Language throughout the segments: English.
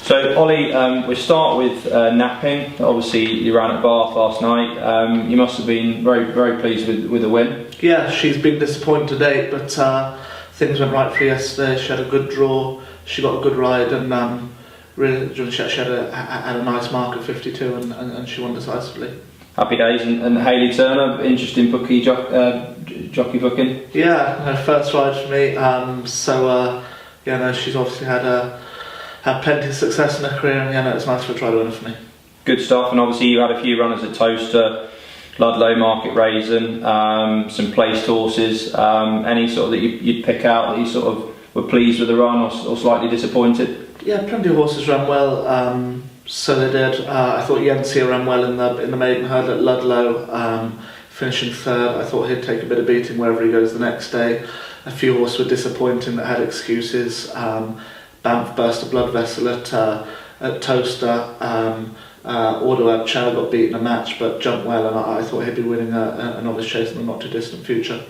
So Ollie, we start with napping. Obviously, you ran at Bath last night. You must have been very, very pleased with the win. Yeah, she's been disappointed to date, but things went right for her yesterday. She had a good draw, she got a good ride, and really she had a nice mark at 52, and she won decisively. Happy days. And Hayley Turner, interesting jockey booking. Yeah, her first ride for me. She's obviously had plenty of success in her career, and it's nice for a trial winner for me. Good stuff. And obviously you had a few runners at Toaster, Ludlow, Market Raisin, some placed horses. Any sort of that you'd pick out that you sort of were pleased with the run or slightly disappointed? Yeah, plenty of horses ran well. So they did. I thought Yensia ran well in the maiden hurdle at Ludlow, finishing third. I thought he'd take a bit of beating wherever he goes the next day. A few horses were disappointing that had excuses. Banff burst a blood vessel at Toaster. Auto Chow got beaten a match but jumped well, and I thought he'd be winning a novice chase in the not too distant future.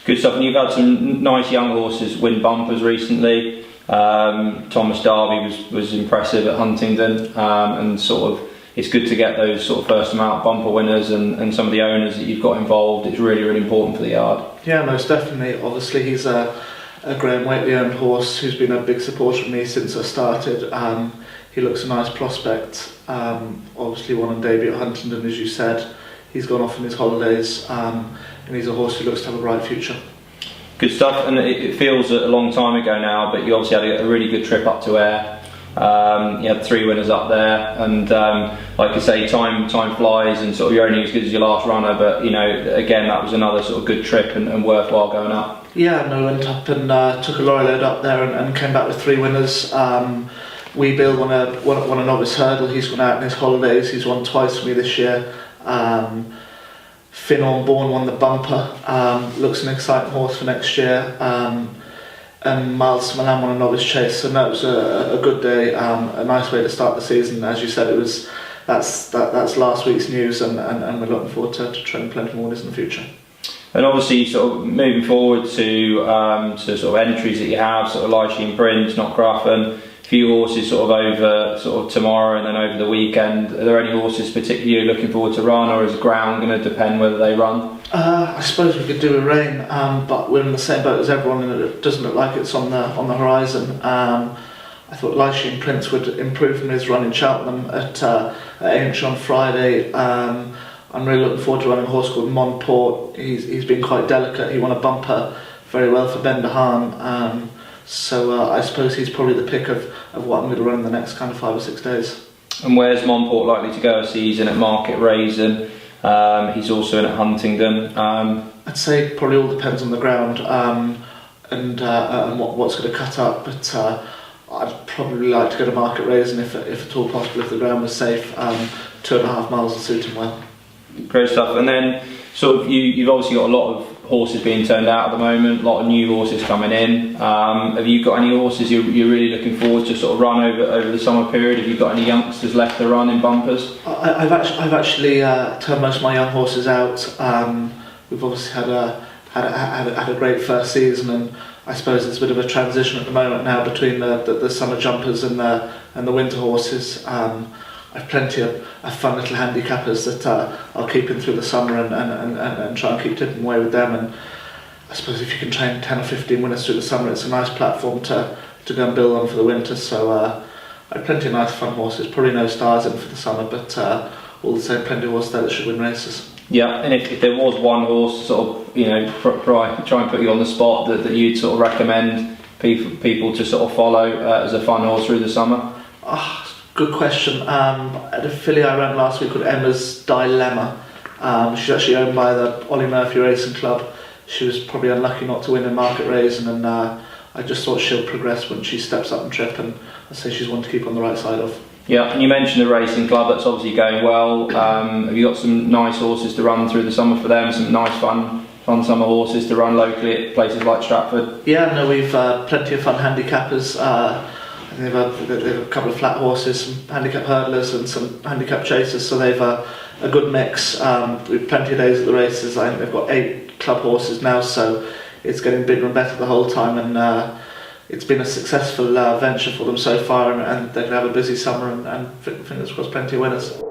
Good stuff. And you've had some nice young horses win bumpers recently. Thomas Darby was impressive at Huntingdon, and sort of it's good to get those sort of first amount bumper winners and some of the owners that you've got involved. It's really, really important for the yard. Yeah, most definitely. Obviously he's a Graham Whately owned horse who's been a big supporter of me since I started. He looks a nice prospect. Obviously won on debut at Huntingdon, as you said. He's gone off on his holidays, and he's a horse who looks to have a bright future. Good stuff. And it feels a long time ago now, but you obviously had a really good trip up to Ayr. You had 3 winners up there, and like I say, time flies, and sort of you're only as good as your last runner. But again, that was another sort of good trip and worthwhile going up. Yeah, I went up and took a lorry load up there and came back with 3 winners. Wee Bill won a novice hurdle. He's gone out on his holidays. He's won twice for me this year. Finn Ornborn won the bumper. Looks an exciting horse for next year. And Miles Milan won a novice chase. So that was a good day. A nice way to start the season. As you said, that's last week's news, and we're looking forward to training plenty more winners in the future. And obviously, sort of moving forward to sort of entries that you have, sort of Lysheen Prince, Knockgraffen, a few horses sort of over sort of tomorrow and then over the weekend. Are there any horses particularly you're looking forward to run, or is ground going to depend whether they run? I suppose we could do a rain, but we're in the same boat as everyone, and it doesn't look like it's on the horizon. I thought Lysheen Prince would improve from his run in Cheltenham at Aintree on Friday. I'm really looking forward to running a horse called Montport. He's been quite delicate. He won a bumper very well for Ben de Haan. So I suppose he's probably the pick of what I'm going to run in the next kind of 5 or 6 days. And where's Montport likely to go? I see he's in at Market Raisin. He's also in at Huntingdon. I'd say probably all depends on the ground and what's going to cut up. But I'd probably like to go to Market Raisin if at all possible, if the ground was safe. 2.5 miles will suit him well. Great stuff. And then sort of you've obviously got a lot of horses being turned out at the moment, a lot of new horses coming in. Have you got any horses you're really looking forward to sort of run over the summer period? Have you got any youngsters left to run in bumpers? I've actually turned most of my young horses out. We've obviously had a great first season, and I suppose it's a bit of a transition at the moment now between the summer jumpers and the winter horses. I've plenty of fun little handicappers that I'll keep in through the summer and try and keep tipping away with them. And I suppose if you can train 10 or 15 winners through the summer, it's a nice platform to go and build on for the winter. So I've plenty of nice fun horses, probably no stars in for the summer, but all the same, plenty of horses there that should win races. Yeah, and if there was one horse sort of, try and put you on the spot that you'd sort of recommend people to sort of follow as a fun horse through the summer? Good question. At a filly I ran last week called Emma's Dilemma. She's actually owned by the Olly Murphy Racing Club. She was probably unlucky not to win in Market Raisin, and I just thought she'll progress when she steps up and trip, and I'd say she's one to keep on the right side of. Yeah, and you mentioned the racing club, that's obviously going well. Have you got some nice horses to run through the summer for them? Some nice fun summer horses to run locally at places like Stratford? Yeah, no, we've plenty of fun handicappers. They've a couple of flat horses, some handicap hurdlers and some handicap chasers, so they've a good mix. We've plenty of days at the races. I think they've got 8 club horses now, so it's getting bigger and better the whole time, and it's been a successful venture for them so far, and they're going to have a busy summer and fingers crossed plenty of winners.